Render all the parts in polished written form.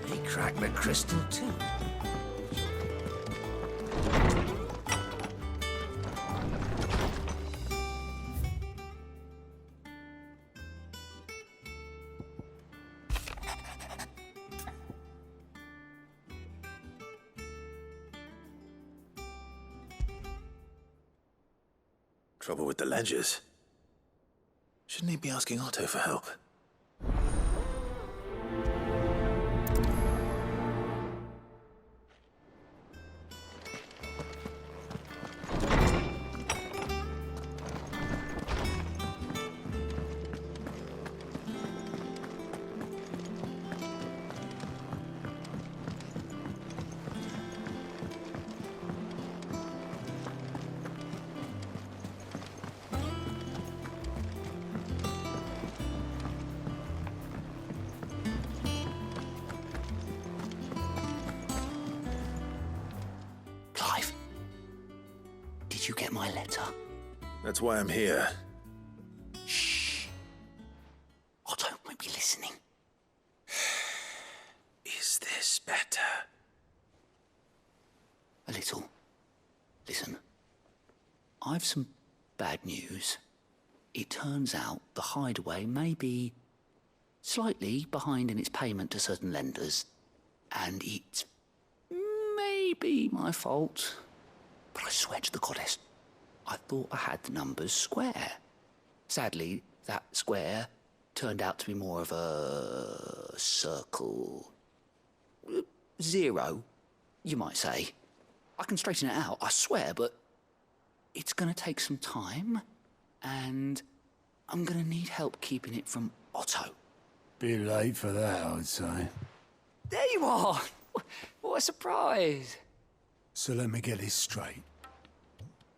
He cracked the crystal too. Trouble with the ledgers. Shouldn't he be asking Otto for help? Clive, did you get my letter? That's why I'm here. Shh. Otto might be listening. Is this better? A little. Listen, I've some bad news. It turns out the hideaway may be slightly behind in its payment to certain lenders, and it's maybe my fault. But I swear to the goddess, I thought I had the numbers square. Sadly, that square turned out to be more of a circle. Zero, you might say. I can straighten it out, I swear, but it's gonna take some time, and I'm gonna need help keeping it from Otto. Bit late for that, I'd say. There you are! What a surprise! So let me get this straight.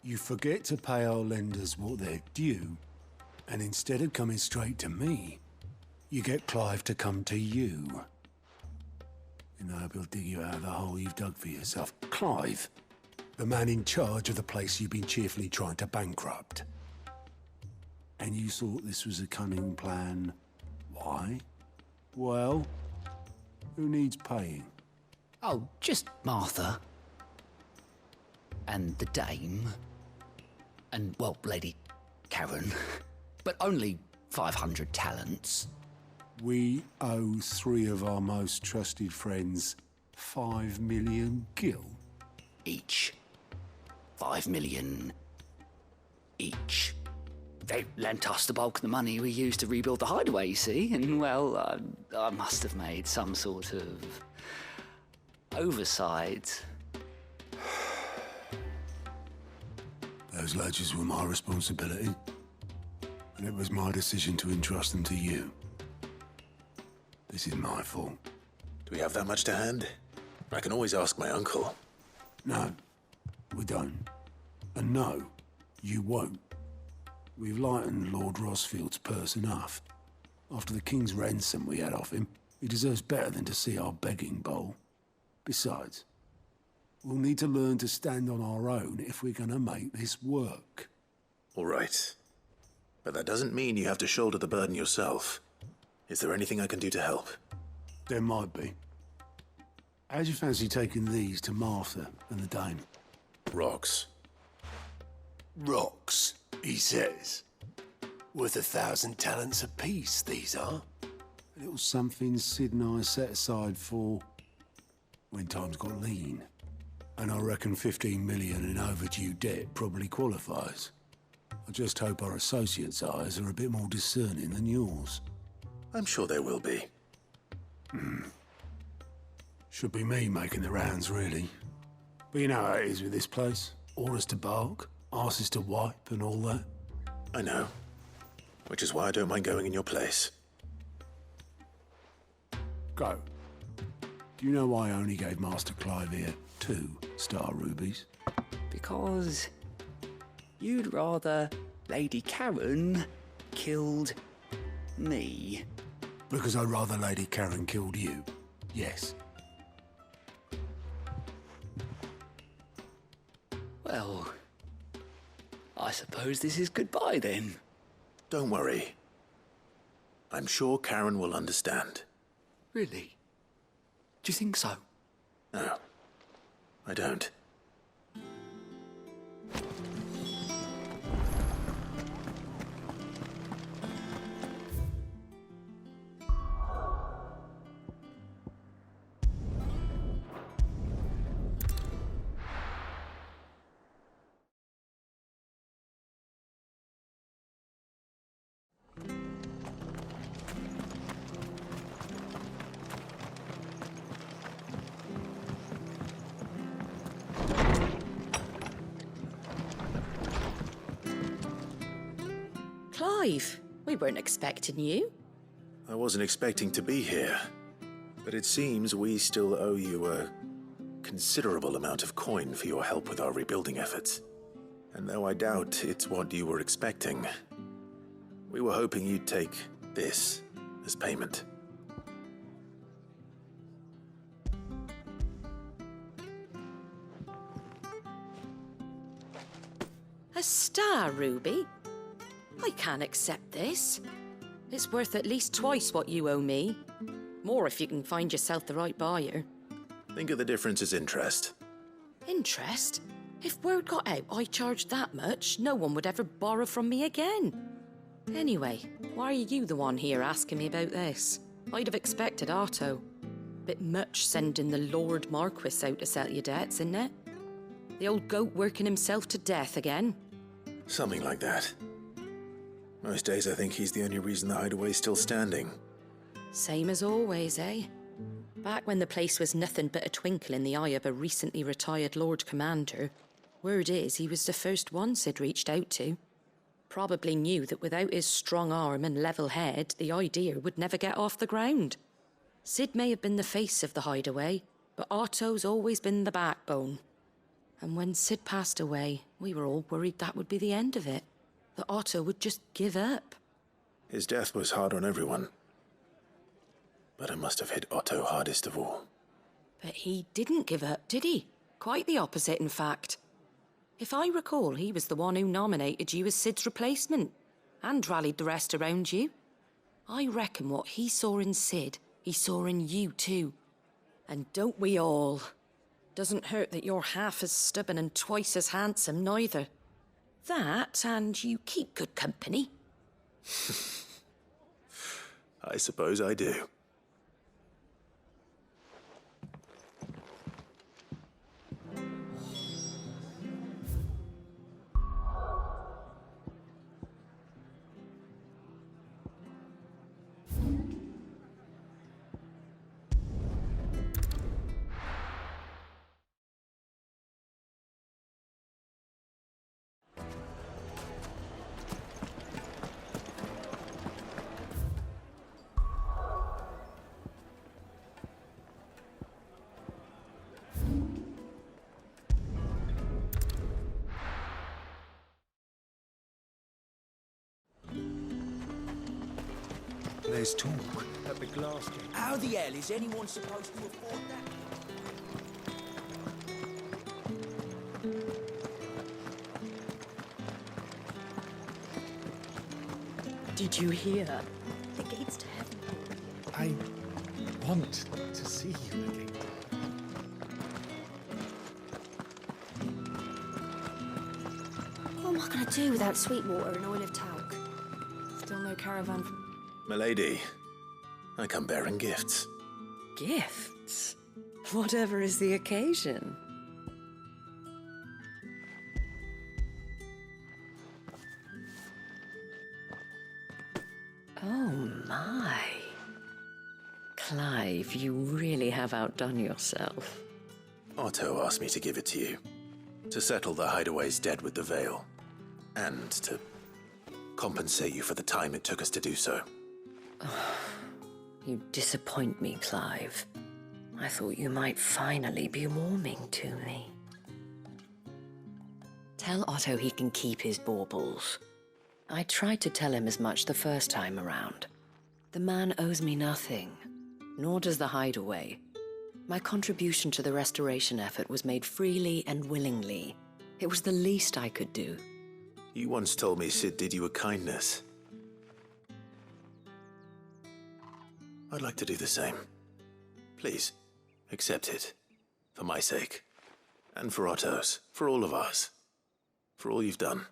You forget to pay our lenders what they're due, and instead of coming straight to me, you get Clive to come to you. And I hope he'll dig you out of the hole you've dug for yourself. Clive, the man in charge of the place you've been cheerfully trying to bankrupt. And you thought this was a cunning plan. Why? Well, who needs paying? Oh, just Martha. And the dame. And, well, Lady Karen. But only 500 talents. We owe 3 of our most trusted friends 5 million gil. Each. 5 million each. They lent us the bulk of the money we used to rebuild the hideaway, you see, and, well, I must have made some sort of oversight. Those ledgers were my responsibility, and it was my decision to entrust them to you. This is my fault. Do we have that much to hand? I can always ask my uncle. No, we don't. And no, you won't. We've lightened Lord Rosfield's purse enough. After the king's ransom we had off him, he deserves better than to see our begging bowl. Besides, we'll need to learn to stand on our own if we're gonna make this work. All right. But that doesn't mean you have to shoulder the burden yourself. Is there anything I can do to help? There might be. How'd you fancy taking these to Martha and the dame? Rocks. Rocks, he says. Worth 1,000 talents apiece, these are. A little something Sid and I set aside for when times got lean. And I reckon 15 million in overdue debt probably qualifies. I just hope our associates' eyes are a bit more discerning than yours. I'm sure there will be. Should be me making the rounds, really. But you know how it is with this place. Orders to bark, arses to wipe, and all that. I know. Which is why I don't mind going in your place. Go. Do you know why I only gave Master Clive here 2 star rubies? Because you'd rather Lady Karen killed me. Because I'd rather Lady Karen killed you. Yes. Well, I suppose this is goodbye then. Don't worry. I'm sure Karen will understand. Really? you think so? No, I don't. Clive, we weren't expecting you. I wasn't expecting to be here, but it seems we still owe you a considerable amount of coin for your help with our rebuilding efforts. And though I doubt it's what you were expecting, we were hoping you'd take this as payment. A star, Ruby? I can't accept this. It's worth at least twice what you owe me. More if you can find yourself the right buyer. Think of the difference as interest. Interest? If word got out I charged that much, no one would ever borrow from me again. Anyway, why are you the one here asking me about this? I'd have expected Otto. Bit much sending the Lord Marquis out to settle your debts, isn't it? The old goat working himself to death again. Something like that. Most days I think he's the only reason the hideaway's still standing. Same as always, eh? Back when the place was nothing but a twinkle in the eye of a recently retired Lord Commander, word is he was the first one Sid reached out to. Probably knew that without his strong arm and level head, the idea would never get off the ground. Sid may have been the face of the hideaway, but Otto's always been the backbone. And when Sid passed away, we were all worried that would be the end of it. That Otto would just give up. His death was hard on everyone. But it must have hit Otto hardest of all. But he didn't give up, did he? Quite the opposite, in fact. If I recall, he was the one who nominated you as Sid's replacement, and rallied the rest around you. I reckon what he saw in Sid, he saw in you too. And don't we all? Doesn't hurt that you're half as stubborn and twice as handsome, neither. That, and you keep good company. I suppose I do. There's talk at the glass gate. How the hell is anyone supposed to afford that? Did you hear? The gates to heaven. I want to see you again. What am I going to do without sweet water and oil of talc? Still no caravan from... Milady, I come bearing gifts. Gifts? Whatever is the occasion. Oh my. Clive, you really have outdone yourself. Otto asked me to give it to you. To settle the hideaway's debt with the Veil. And to compensate you for the time it took us to do so. You disappoint me, Clive. I thought you might finally be warming to me. Tell Otto he can keep his baubles. I tried to tell him as much the first time around. The man owes me nothing, nor does the hideaway. My contribution to the restoration effort was made freely and willingly. It was the least I could do. You once told me Sid did you a kindness. I'd like to do the same. Please, Accept it. For my sake. And for Otto's. For all of us. For all you've done.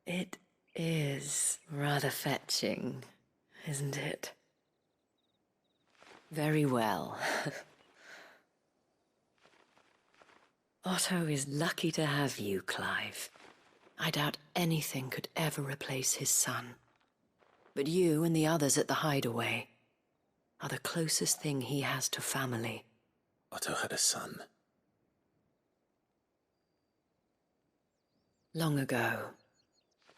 It is rather fetching, isn't it? Very well. Otto is lucky to have you, Clive. I doubt anything could ever replace his son. But you and the others at the Hideaway are the closest thing he has to family. Otto had a son. Long ago,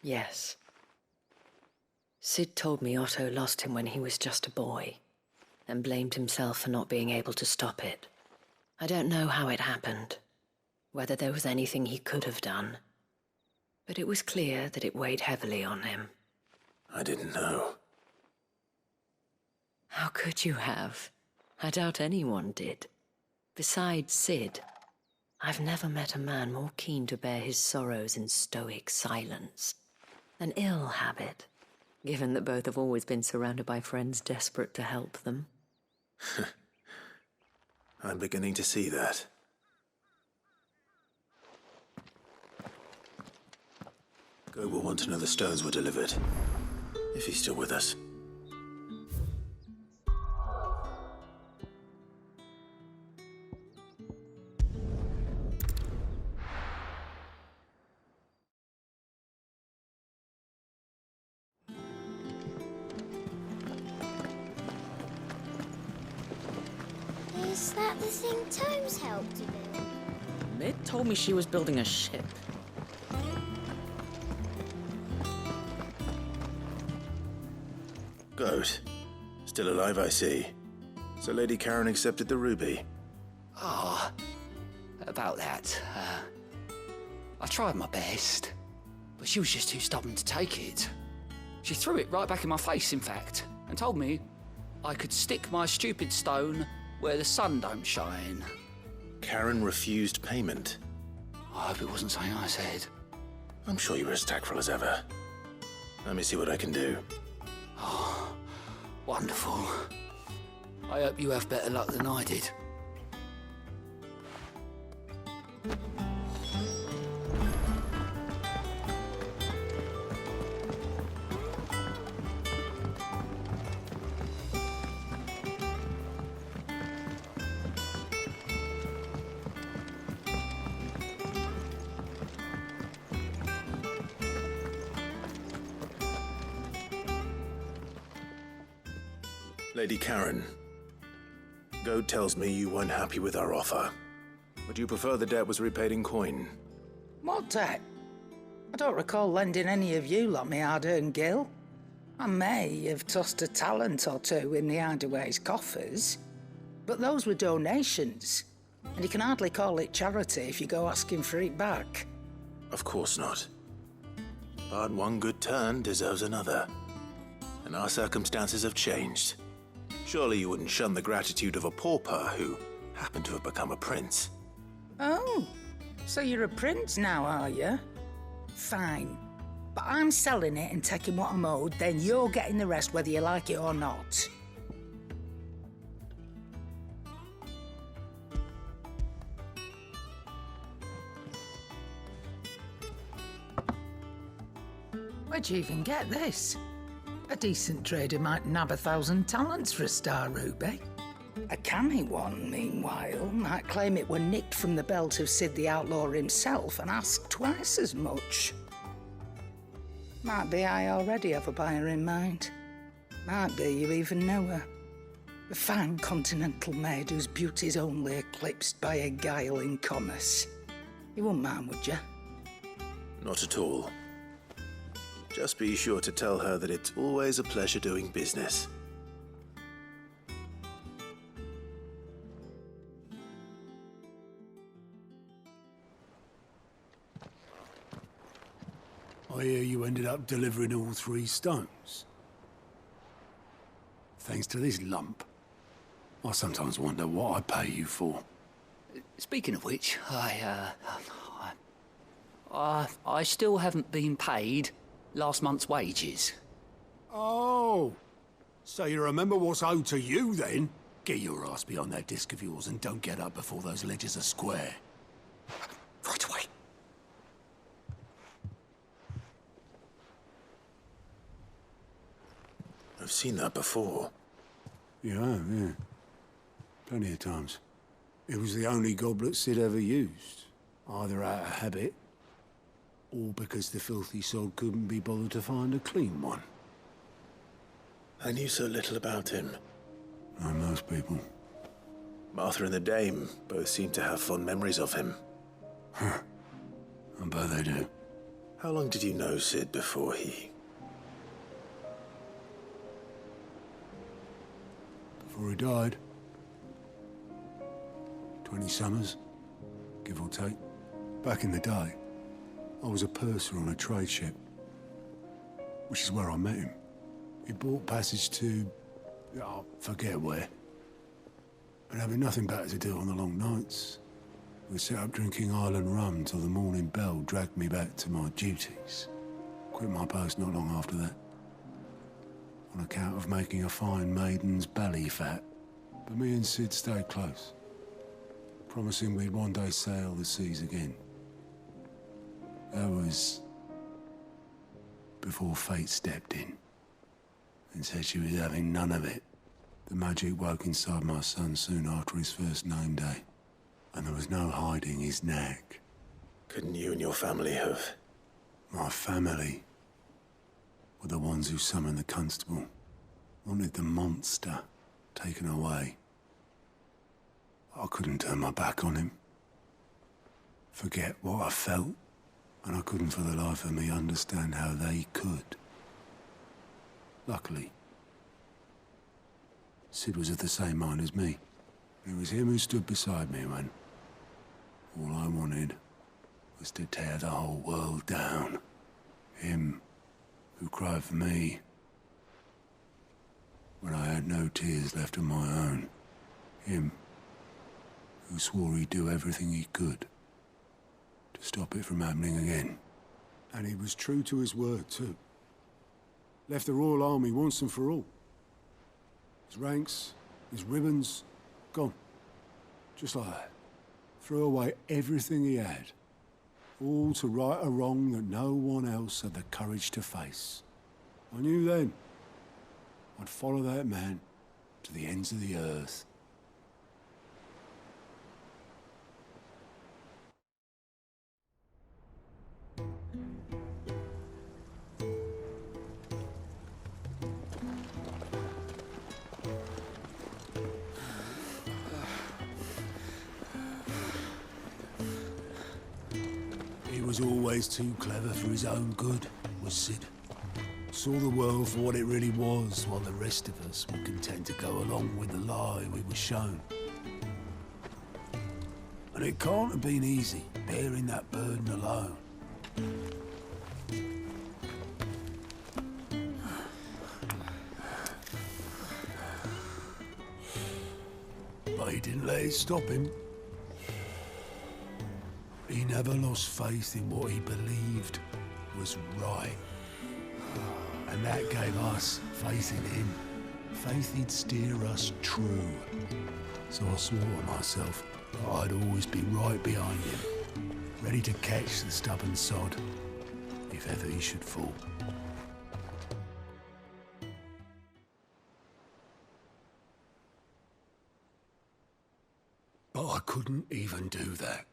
yes. Sid told me Otto lost him when he was just a boy, and blamed himself for not being able to stop it. I don't know how it happened, whether there was anything he could have done, but it was clear that it weighed heavily on him. I didn't know. How could you have? I doubt anyone did. Besides Sid, I've never met a man more keen to bear his sorrows in stoic silence. An ill habit, given that both have always been surrounded by friends desperate to help them. I'm beginning to see that. Gob will want to know the stones were delivered. If he's still with us. Is that the thing Tomes helped to build? Mid told me she was building a ship. Goat. Still alive, I see. So Lady Karen accepted the ruby. Ah, about that. I tried my best, but she was just too stubborn to take it. She threw it right back in my face, in fact, and told me I could stick my stupid stone where the sun don't shine. Karen refused payment. I hope it wasn't something I said. I'm sure you were as tactful as ever. Let me see what I can do. Oh, wonderful. I hope you have better luck than I did. Lady Karen, Goat tells me you weren't happy with our offer. Would you prefer the debt was repaid in coin? What debt? I don't recall lending any of you lot me hard-earned gil. I may have tossed a talent or two in the Hideaway's coffers, but those were donations, and you can hardly call it charity if you go asking for it back. Of course not. But one good turn deserves another. And our circumstances have changed. Surely you wouldn't shun the gratitude of a pauper who happened to have become a prince. Oh, so you're a prince now, are you? Fine. But I'm selling it and taking what I'm owed, then you're getting the rest whether you like it or not. Where'd you even get this? A decent trader might nab 1,000 talents for a star ruby. A canny one, meanwhile, might claim it were nicked from the belt of Sid the Outlaw himself and ask twice as much. Might be I already have a buyer in mind. Might be you even know her. A fine continental maid whose beauty's only eclipsed by a guile in commerce. You wouldn't mind, would you? Not at all. Just be sure to tell her that it's always a pleasure doing business. I hear you ended up delivering all 3 stones. Thanks to this lump. I sometimes wonder what I pay you for. Speaking of which, I still haven't been paid last month's wages. Oh, so you remember what's owed to you then? Get your ass beyond that disc of yours and don't get up before those ledges are square. Right away. I've seen that before. You have, yeah. Plenty of times. It was the only goblet Sid ever used. Either out of habit, or because the filthy sod couldn't be bothered to find a clean one. I knew so little about him. Like most people. Martha and the Dame both seem to have fond memories of him. I bet they do. How long did you know Sid before he... Before he died. 20 summers, give or take. Back in the day, I was a purser on a trade ship, which is where I met him. He bought passage to... I forget where. But having nothing better to do on the long nights, we set up drinking island rum till the morning bell dragged me back to my duties. Quit my post not long after that. On account of making a fine maiden's belly fat. But me and Sid stayed close, promising we'd one day sail the seas again. That was before fate stepped in and said she was having none of it. The magic woke inside my son soon after his first name day, and there was no hiding his knack. Couldn't you and your family have... My family were the ones who summoned the constable, wanted the monster taken away. I couldn't turn my back on him, forget what I felt, and I couldn't for the life of me understand how they could. Luckily, Sid was of the same mind as me. It was him who stood beside me when all I wanted was to tear the whole world down. Him who cried for me when I had no tears left of my own. Him who swore he'd do everything he could to stop it from happening again. And he was true to his word, too. Left the Royal Army once and for all. His ranks, his ribbons, gone. Just like that. Threw away everything he had. All to right a wrong that no one else had the courage to face. I knew then I'd follow that man to the ends of the earth. He was always too clever for his own good, was Sid. Saw the world for what it really was, while the rest of us were content to go along with the lie we were shown. And it can't have been easy, bearing that burden alone. But he didn't let it stop him. He never lost faith in what he believed was right. And that gave us faith in him. Faith he'd steer us true. So I swore to myself that I'd always be right behind him, ready to catch the stubborn sod, if ever he should fall. But I couldn't even do that.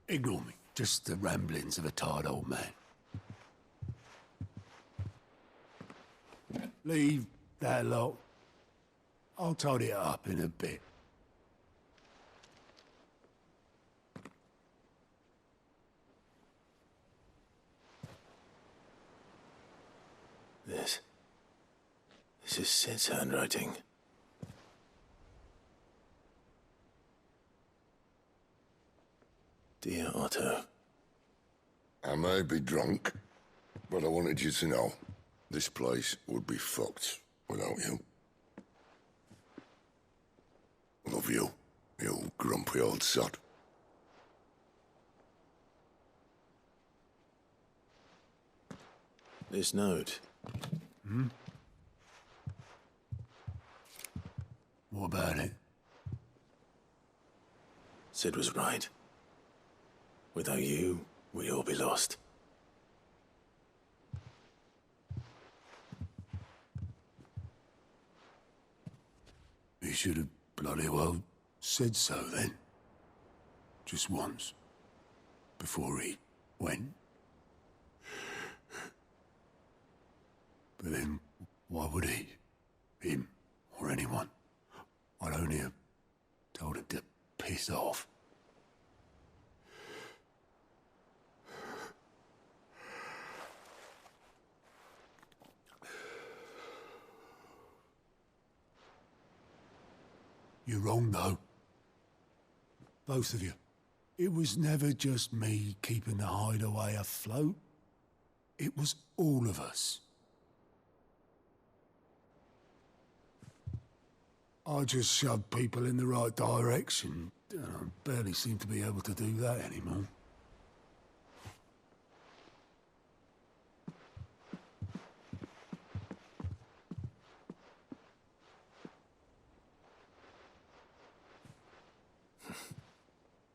Ignore me. Just the ramblings of a tired old man. Leave that lot. I'll tidy it up in a bit. This is Sid's handwriting. Dear Otto. I may be drunk, but I wanted you to know this place would be fucked without you. Love you, you grumpy old sod. This note, What about it? Sid was right. Without you, we'd all be lost. He should have bloody well said so then. Just once. Before he went. But then, why would he? Him, or anyone? I'd only have told him to piss off. You're wrong, though. Both of you. It was never just me keeping the hideaway afloat. It was all of us. I just shoved people in the right direction. And I barely seem to be able to do that anymore.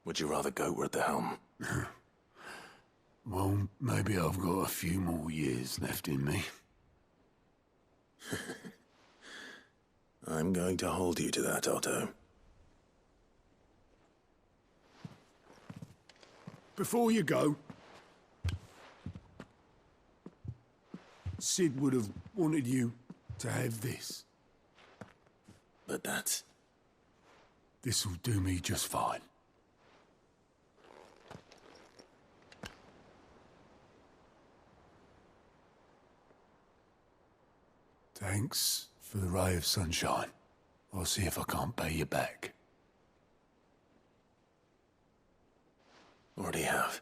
Would you rather goat were at the helm? Well, maybe I've got a few more years left in me. I'm going to hold you to that, Otto. Before you go, Sid would have wanted you to have this. But that's... This'll do me just fine. Thanks for the ray of sunshine. I'll see if I can't pay you back. Already have.